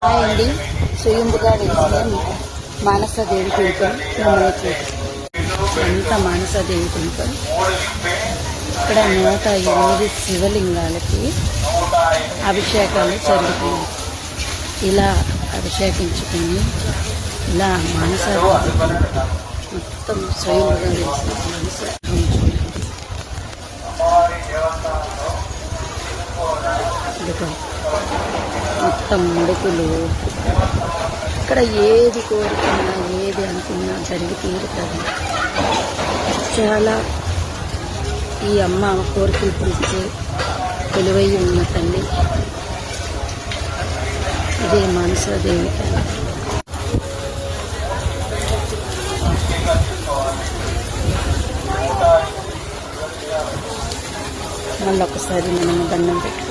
Hi అండి. స్వయంభుగా వెలిసిన Manasa Devi temple మిమ్మల్ని అంత మానసదేవి టెంపుల్. ఇక్కడ 108 శివలింగాలకి అభిషేకాలు జరుగుతున్నాయి. ఇలా అభిషేకించుకుని ఇలా మానసదేవి మొత్తం స్వయంభుగా వెలిసిన మానస మొత్తం ముడుకులు. ఇక్కడ ఏది కోరుకున్నా ఏది అనుకున్నా జరిగి తీరుతుంది. చాలా ఈ అమ్మ కోరికలు తీర్చే తెలివై ఉన్న తల్లి. ఇదే మానసదేవి తల్లి. మళ్ళొకసారి మనం దండం పెట్టుకుంటాం.